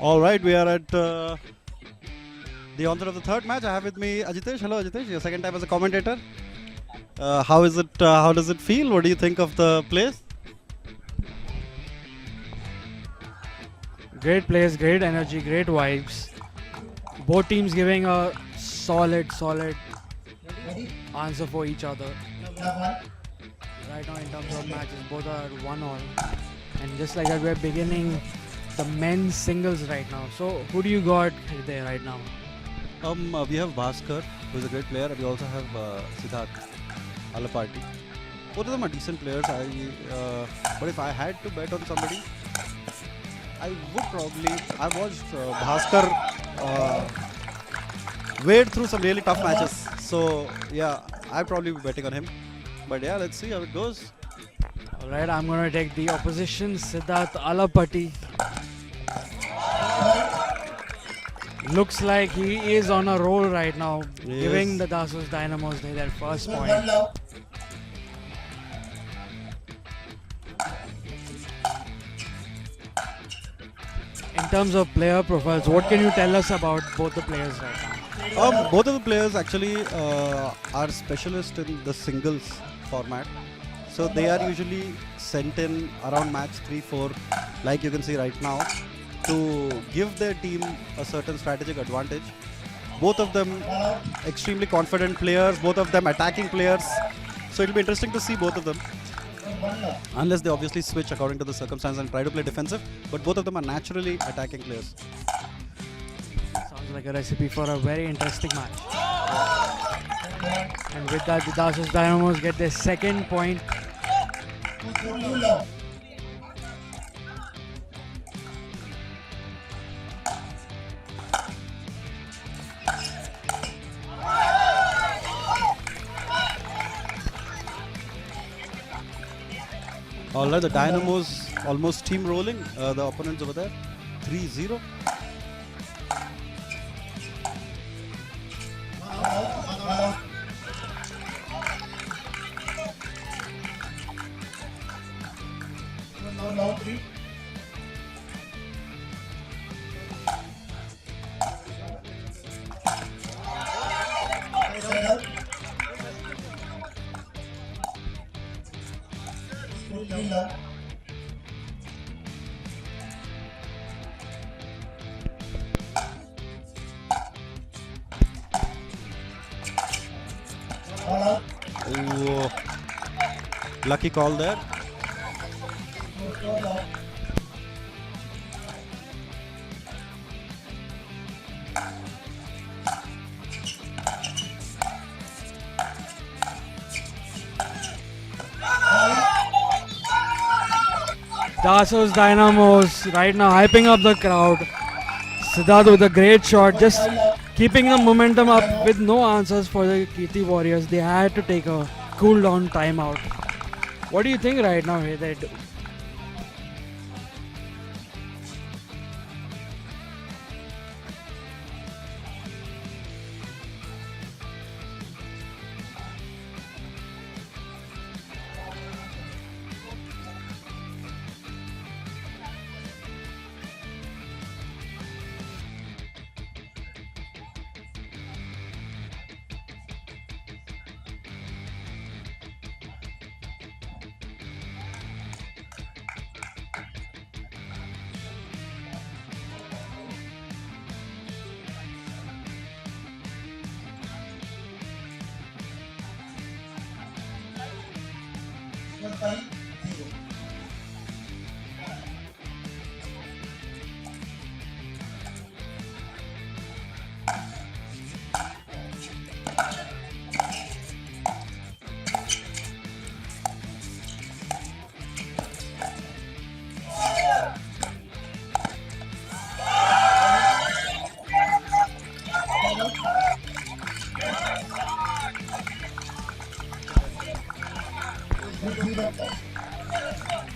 All right, we are at the onset of the third match. I have with me Ajitesh. Hello, Ajitesh. Your second time as a commentator. How is it? How does it feel? What do you think of the place? Great place, great energy, great vibes. Both teams giving a solid answer for each other. Right now in terms of matches, both are 1-1. And just like that, we're beginning the men's singles right now. So who do you got there right now? We have Bhaskar, who is a great player, and we also have Siddharth, Alaparty. Both of them are decent players. But if I had to bet on somebody, I would probably. I watched Bhaskar wade through some really tough matches. So yeah, I'd probably be betting on him. But yeah, let's see how it goes. Alright, I'm gonna take the opposition, Siddharth Alapati. Looks like he is on a roll right now, giving the Dasos Dynamos their first point. In terms of player profiles, what can you tell us about both the players right now? Both of the players actually are specialists in the singles format. So they are usually sent in around match 3-4, like you can see right now, to give their team a certain strategic advantage. Both of them extremely confident players, both of them attacking players. So it'll be interesting to see both of them. Unless they obviously switch according to the circumstance and try to play defensive. But both of them are naturally attacking players. Sounds like a recipe for a very interesting match. And with that, the Dasos Dynamos get their second point. Alright, the Dynamos almost steamrolling the opponents over there. 3-0. Ooh, lucky call there. Dasos Dynamos right now hyping up the crowd. Siddharth with a great shot, just keeping the momentum up with no answers for the Keerthi Warriors. They had to take a cool down timeout. What do you think right now, Hyder?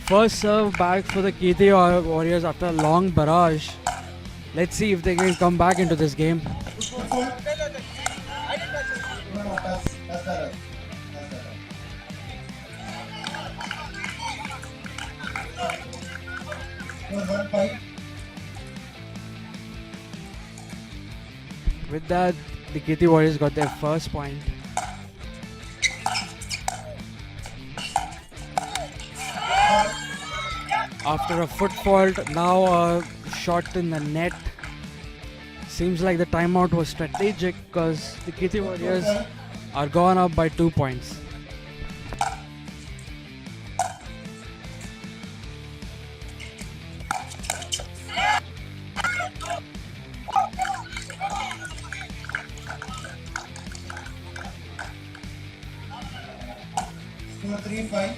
First serve back for the Keerthi Warriors after a long barrage. Let's see if they can come back into this game. With that, the Keerthi Warriors got their first point. After a foot fault, now a shot in the net. Seems like the timeout was strategic because the Keerthi Warriors are gone up by 2 points. Score 3-5.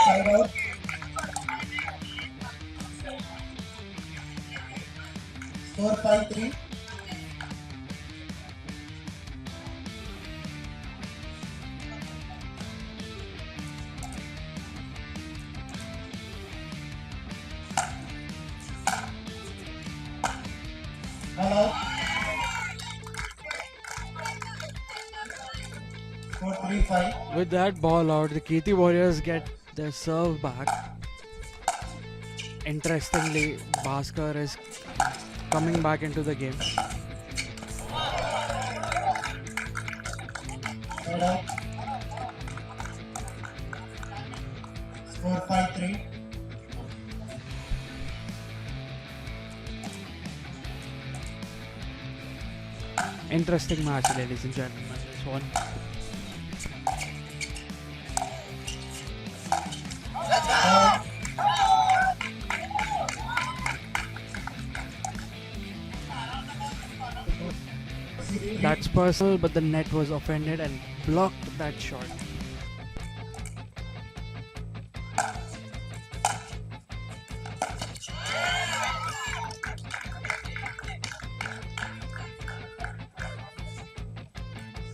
Side out. Score 5-3. All out. Score 3-5. With that ball out, the Keerthi Warriors get their serve back. Interestingly, Bhaskar is coming back into the game. Side out. Score 5-3. Interesting match, ladies and gentlemen. This one. That's personal, but the net was offended and blocked that shot.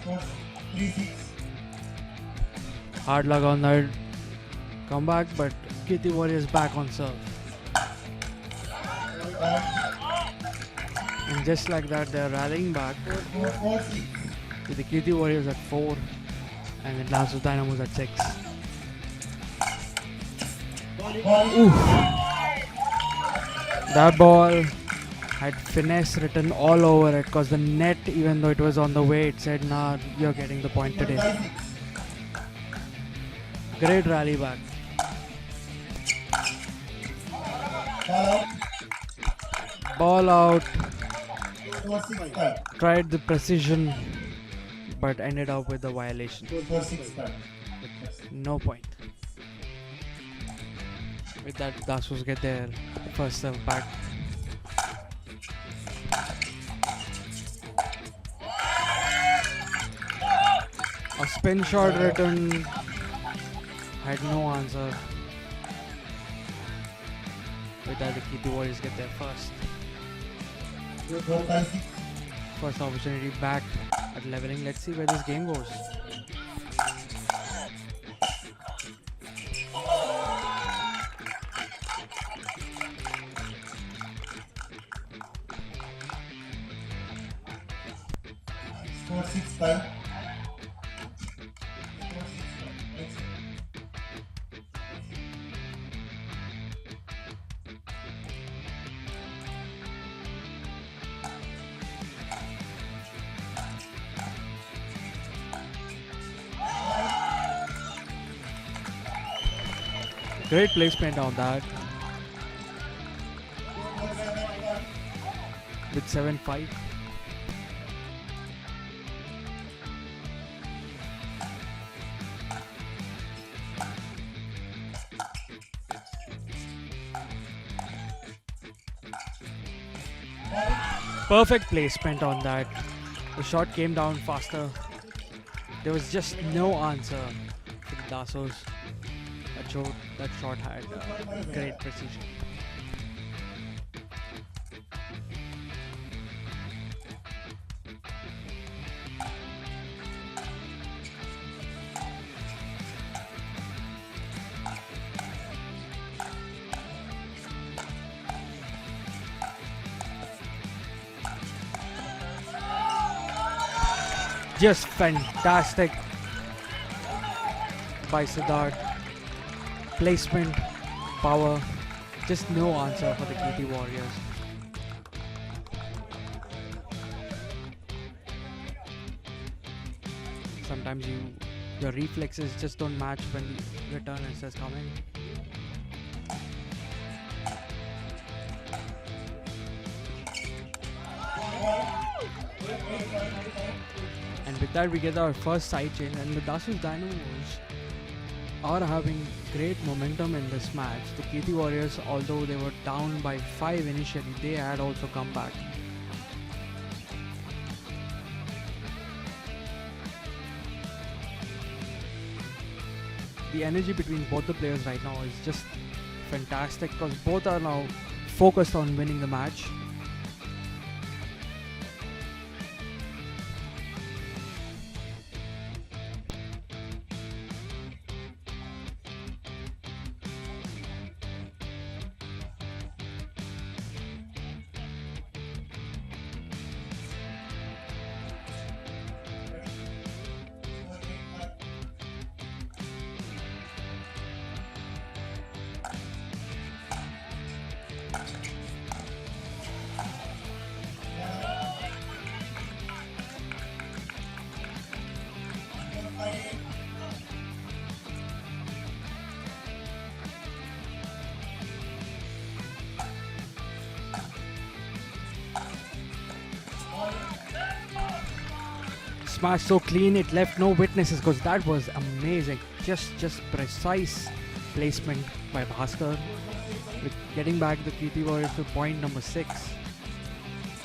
Score 3-6. Hard luck on that comeback, but Keerthi Warriors back on serve. And just like that, they're rallying back Score 4-6. with the Keerthi Warriors at 4 and the Dasos Dynamos at 6. Ball. That ball had finesse written all over it because the net, even though it was on the way, it said, nah, you're getting the point today. 5-6. Great rally back. Ball out. Ball out, Score 6-5. tried the precision, but ended up with the violation. Score 6-5. No point. With that, Dasos get their first serve back. A spin shot written, had no answer. With that, the Keerthi Warriors get their Score 5-6. first opportunity back at leveling. Let's see where this game goes. Score 6-5. Great placement on that. With 7-5. Perfect placement on that. The shot came down faster. There was just no answer to the Dasos. That shot had great precision. Just fantastic by Siddharth. Placement, power, just no answer for the Keerthi Warriors. Sometimes your reflexes just don't match when your turn is just coming. And with that we get our first side change, and the Dasos Dynamos are having great momentum in this match. The Keerthi Warriors, although they were down by 5 initially, they had also come back. The energy between both the players right now is just fantastic because both are now focused on winning the match. Smash so clean it left no witnesses because that was amazing. Just precise placement by Bhaskar. With getting back the Keerthi Warriors to point number 6.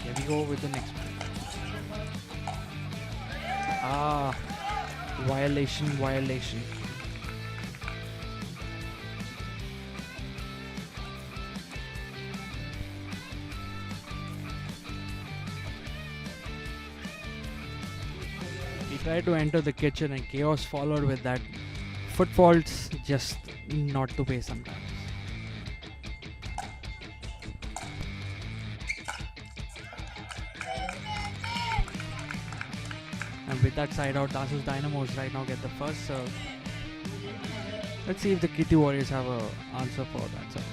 Here we go with the next one. Violation. Tried to enter the kitchen and chaos followed with that. Footfalls just not to pay sometimes. And with that side out, Dasos Dynamos right now get the first serve. Let's see if the Keerthi Warriors have an answer for that serve.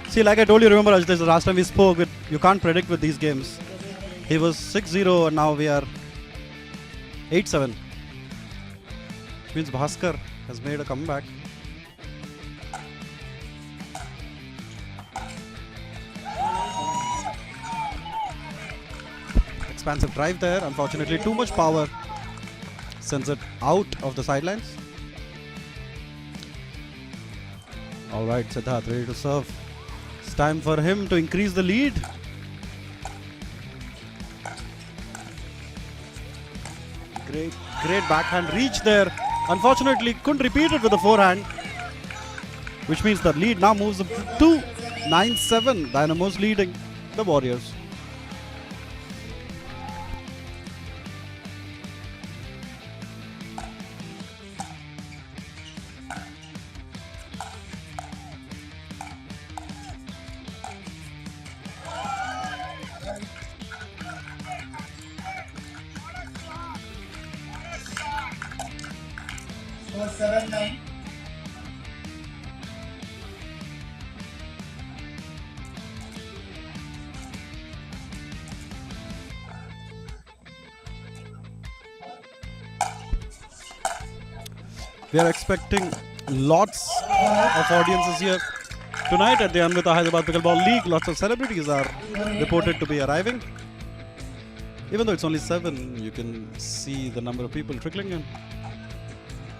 See, like I told you, remember, Ajit, the last time we spoke, you can't predict with these games. He was 6-0 and now we are 8-7. Which means Bhaskar has made a comeback. Expansive drive there. Unfortunately, too much power. Sends it out of the sidelines. Alright, Siddharth ready to serve. It's time for him to increase the lead. Great backhand reach there. Unfortunately, couldn't repeat it with the forehand. Which means the lead now moves up to 9-7. Dynamos leading the Warriors. Score 7-9. We are expecting lots of audiences here. Tonight at the Anvita Hyderabad Pickleball League, lots of celebrities are reported to be arriving. Even though it's only 7, you can see the number of people trickling in.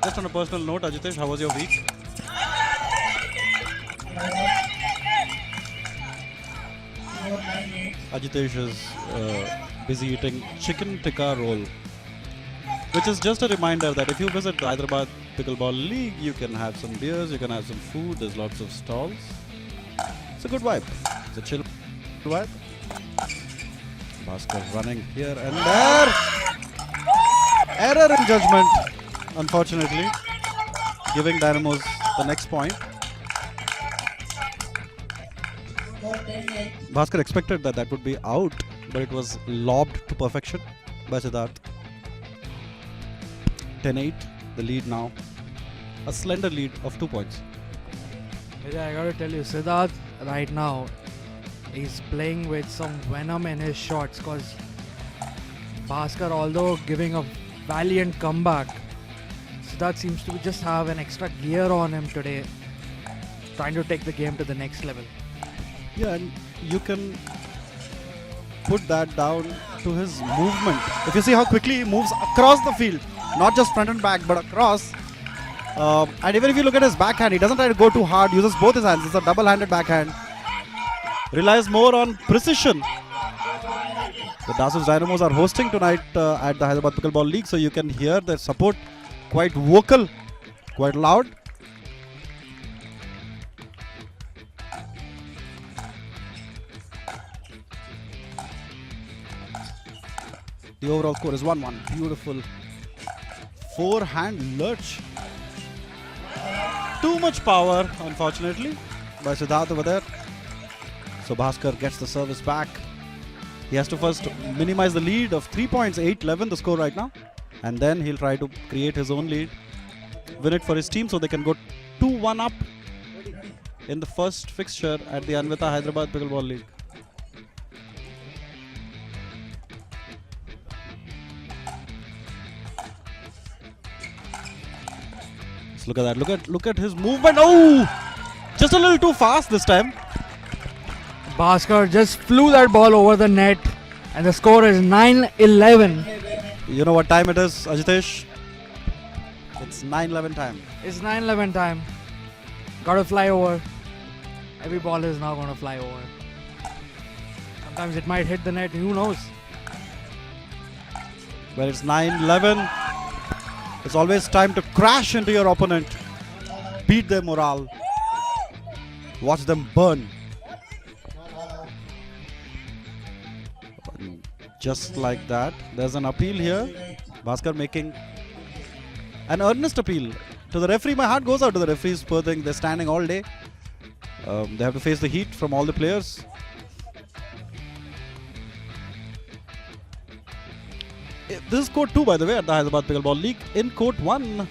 Just on a personal note, Ajitesh, how was your week? Ajitesh is busy eating chicken tikka roll, which is just a reminder that if you visit the Hyderabad Pickleball League, you can have some beers, you can have some food, there's lots of stalls. It's a good vibe. It's a chill vibe. Bhaskar running here and there. Error in judgment, unfortunately, giving Dynamos the next point. Bhaskar expected that would be out, but it was lobbed to perfection by Siddharth. 10-8, the lead now. A slender lead of 2 points. I gotta tell you, Siddharth right now is playing with some venom in his shots, because Bhaskar, although giving a valiant comeback, Siddharth seems to just have an extra gear on him today, trying to take the game to the next level. Yeah, and you can put that down to his movement. If you see how quickly he moves across the field, not just front and back, but across. And even if you look at his backhand, he doesn't try to go too hard, uses both his hands. It's a double-handed backhand. Relies more on precision. The Dasos Dynamos are hosting tonight at the Hyderabad Pickleball League, so you can hear their support quite vocal, quite loud. The overall score is 1-1. Beautiful forehand lurch. Too much power, unfortunately, by Siddharth over there. So Bhaskar gets the service back. He has to first minimize the lead of 3 points, 8-11 the score right now. And then he'll try to create his own lead, win it for his team so they can go 2-1 up in the first fixture at the Anvita Hyderabad Pickleball League. Let's look at that. Look at his movement. Oh! Just a little too fast this time. Bhaskar just flew that ball over the net, and the score is 9-11. You know what time it is, Ajitesh? It's 9-11 time. It's 9-11 time. Gotta fly over. Every ball is now gonna fly over. Sometimes it might hit the net, who knows? Well, it's 9-11. It's always time to crash into your opponent. Beat their morale. Watch them burn. Just like that. There's an appeal here. Bhaskar making an earnest appeal to the referee. My heart goes out to the referees. Poor thing, they're standing all day. They have to face the heat from all the players. This is court 2, by the way, at the Hyderabad Pickleball League. In court 1,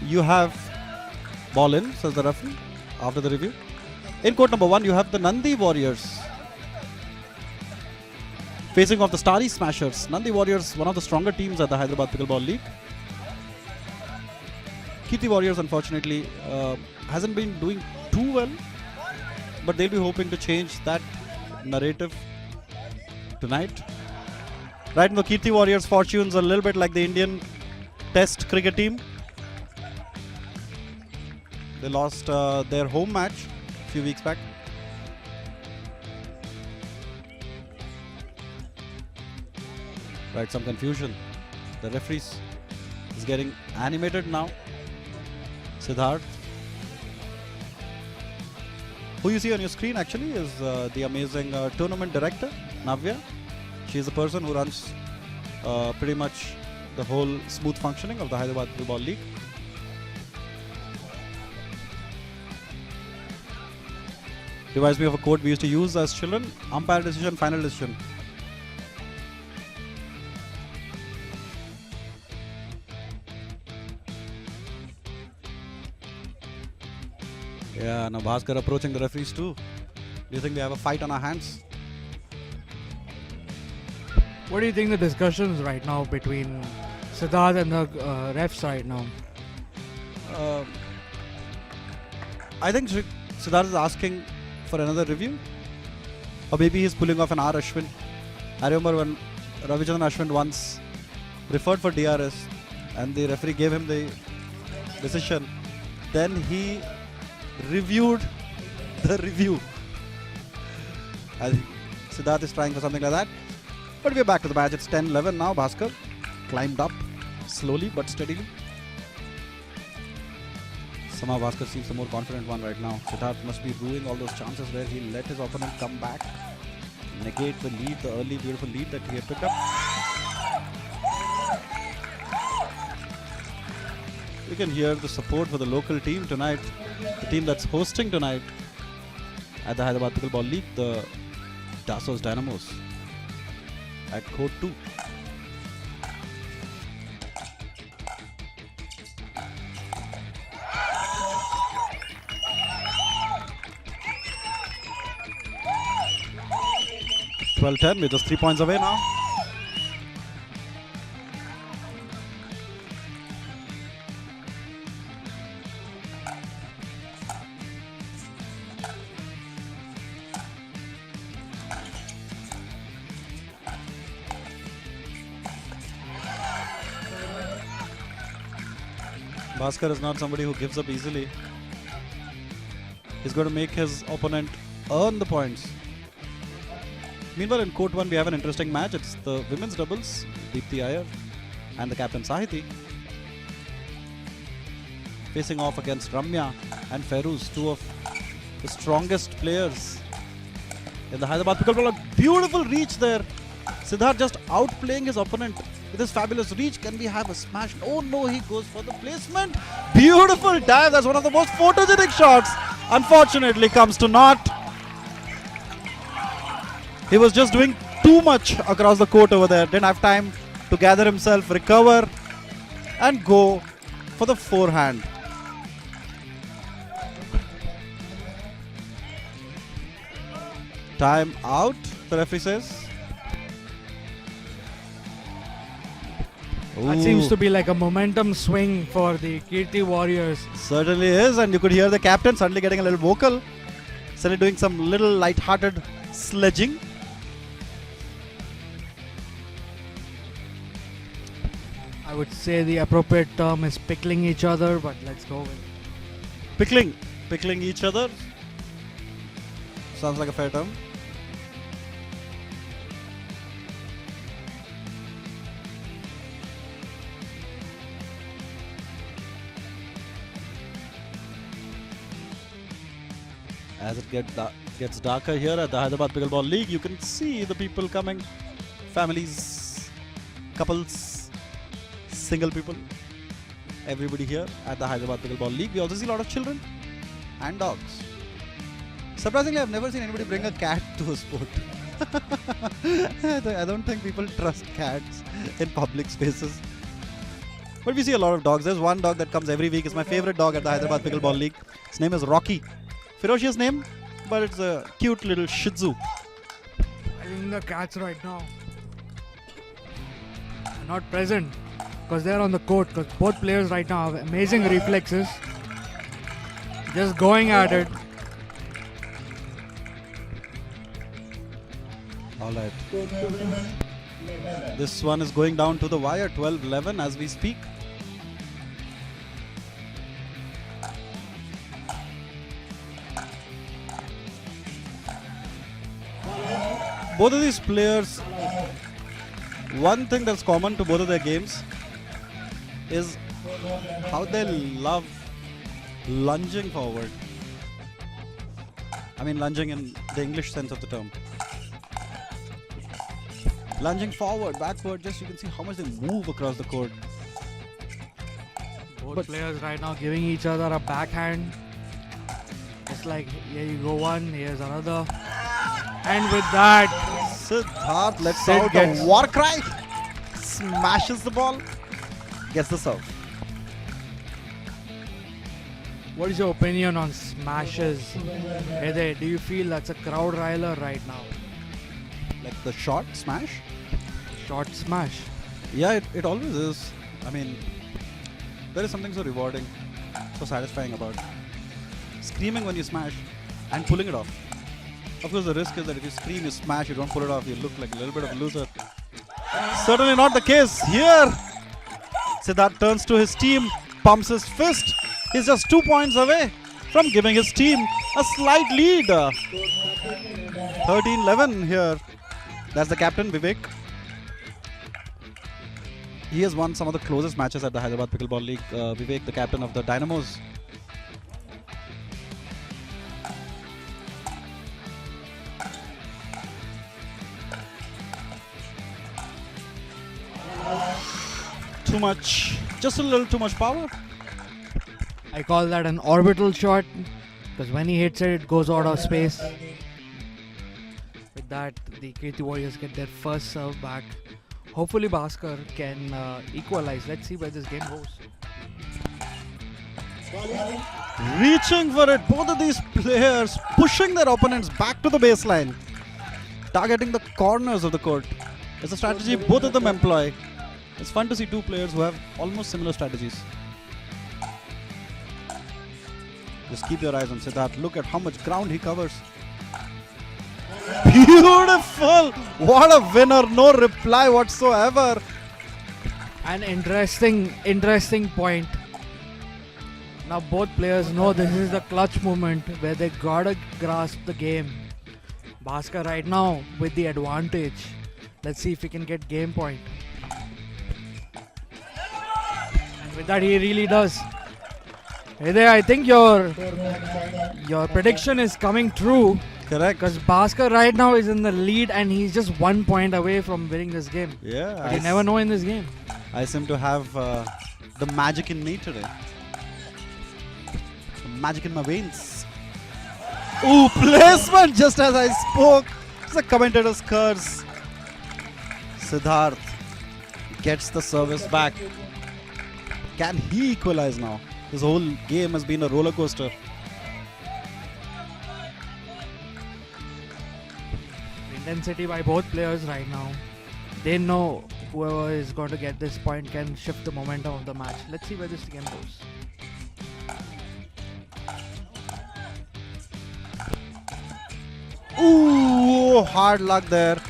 you have ball in, says the referee, after the review. In court number 1, you have the Nandi Warriors facing off the Starry Smashers. Nandi Warriors, one of the stronger teams at the Hyderabad Pickleball League. Keerthi Warriors, unfortunately, hasn't been doing too well, but they'll be hoping to change that narrative tonight. Right now, Keerthi Warriors' fortunes are a little bit like the Indian Test cricket team. They lost their home match a few weeks back. Right, some confusion. The referees is getting animated now. Siddharth. Who you see on your screen actually is the amazing tournament director, Navya. She is the person who runs pretty much the whole smooth functioning of the Hyderabad Pickleball League. Reminds me of a quote we used to use as children: umpire decision, final decision. Yeah, now Bhaskar approaching the referees too. Do you think we have a fight on our hands? What do you think the discussions right now between Siddharth and the refs right now? I think Siddharth is asking for another review. Or maybe he's pulling off an R Ashwin. I remember when Ravichandran Ashwin once referred for DRS and the referee gave him the decision. Then he reviewed the review. I think Siddharth is trying for something like that. But we're back to the match. It's 10-11 now. Bhaskar climbed up slowly but steadily. Somehow Bhaskar seems the more confident one right now. Siddharth must be ruining all those chances where he let his opponent come back, negate the lead, the early beautiful lead that he had picked up. You can hear the support for the local team tonight, the team that's hosting tonight at the Hyderabad Pickleball League, the Dasos Dynamos at Court 2. (12-10), we're just 3 points away now. Bhaskar is not somebody who gives up easily. He's going to make his opponent earn the points. Meanwhile, in Court 1, we have an interesting match. It's the women's doubles, Deepthi Iyer and the captain Sahiti, facing off against Ramya and Feroz, two of the strongest players in the Hyderabad Pickleball. A beautiful reach there. Siddharth just outplaying his opponent with his fabulous reach. Can we have a smash? Oh no, he goes for the placement. Beautiful dive. That's one of the most photogenic shots. Unfortunately, comes to naught. He was just doing too much across the court over there. Didn't have time to gather himself, recover, and go for the forehand. Time out, the referee says. That seems to be like a momentum swing for the Keerthi Warriors. Certainly is, and you could hear the captain suddenly getting a little vocal, suddenly doing some little light-hearted sledging. I would say the appropriate term is pickling each other, but let's go with it. Pickling each other. Sounds like a fair term. As it gets darker here at the Hyderabad Pickleball League, you can see the people coming. Families, couples, single people. Everybody here at the Hyderabad Pickleball League. We also see a lot of children and dogs. Surprisingly, I've never seen anybody bring a cat to a sport. I don't think people trust cats in public spaces. But we see a lot of dogs. There's one dog that comes every week. It's my favorite dog at the Hyderabad Pickleball League. His name is Rocky. Ferocious name, but it's a cute little Shih Tzu. I think the cats right now are not present because they're on the court. Because both players right now have amazing reflexes. Just going at it. Alright. This one is going down to the wire, 12-11 as we speak. Both of these players, one thing that's common to both of their games is how they love lunging forward. I mean lunging in the English sense of the term. Lunging forward, backward, just you can see how much they move across the court. Both players right now giving each other a backhand. It's like, here you go one, here's another. And with that, Siddharth lets Sid out gets- a war cry, smashes the ball, gets the serve. what is your opinion on smashes? Hede, do you feel that's a crowd riler right now? Like the short smash? Short smash. Yeah, it always is. I mean, there is something so rewarding, so satisfying about screaming when you smash. and pulling it off. Of course, the risk is that if you scream, you smash, you don't pull it off, you look like a little bit of a loser. Certainly not the case here. Siddharth turns to his team, pumps his fist. He's just 2 points away from giving his team a slight lead. 13-11 here. That's the captain, Vivek. He has won some of the closest matches at the Hyderabad Pickleball League. Vivek, the captain of the Dynamos. Too much, just a little too much power. I call that an orbital shot because when he hits it, it goes out of space. With that, the Keerthi Warriors get their first serve back. Hopefully Bhaskar can equalize. Let's see where this game goes. Reaching for it, both of these players pushing their opponents back to the baseline, targeting the corners of the court. It's a strategy both of them employ. It's fun to see two players who have almost similar strategies. Just keep your eyes on Siddharth. Look at how much ground he covers. Beautiful! What a winner! No reply whatsoever. An interesting point. Now both players know this is the clutch moment where they gotta grasp the game. Bhaskar right now with the advantage. Let's see if he can get game point. And with that he really does. Hey there, I think your prediction is coming true. Correct. Because Bhaskar right now is in the lead and he's just 1 point away from winning this game. Yeah. But you never know in this game. I seem to have the magic in me today. The magic in my veins. Ooh, placement just as I spoke. It's a commentator's curse. Siddharth gets the service back. Can he equalize now? This whole game has been a roller coaster. Intensity by both players right now. They know whoever is going to get this point can shift the momentum of the match. Let's see where this game goes. Ooh, hard luck there.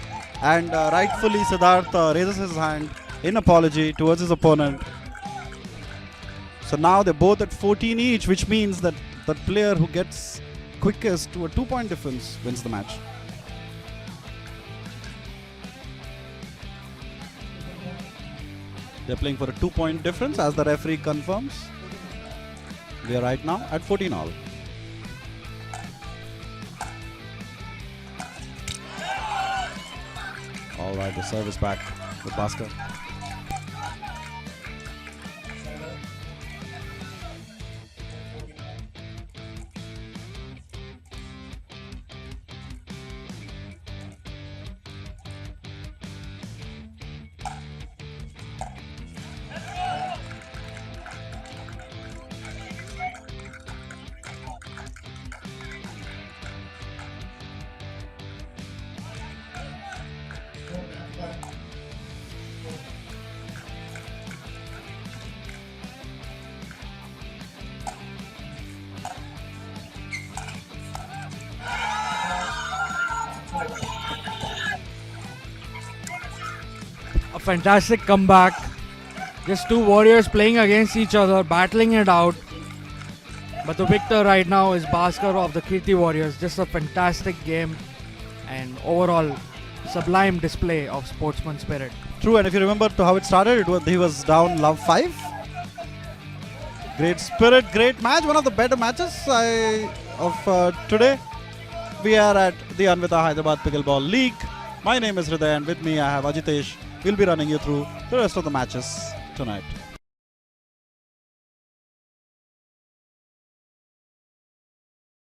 And rightfully Siddharth raises his hand in apology towards his opponent. So now they're both at 14 each, which means that the player who gets quickest to a 2-point difference wins the match. They're playing for a 2-point difference as the referee confirms. We are right now at 14 all. All right, the service back with Bhaskar. A fantastic comeback. Just two warriors playing against each other, battling it out. But the victor right now is Bhaskar of the Keerthi Warriors. Just a fantastic game and overall sublime display of sportsman spirit. True, and if you remember to how it started, he was down love 5. Great spirit, great match. One of the better matches of today. We are at the Anvita Hyderabad Pickleball League. My name is Hriday and with me I have Ajitesh. We'll be running you through the rest of the matches tonight.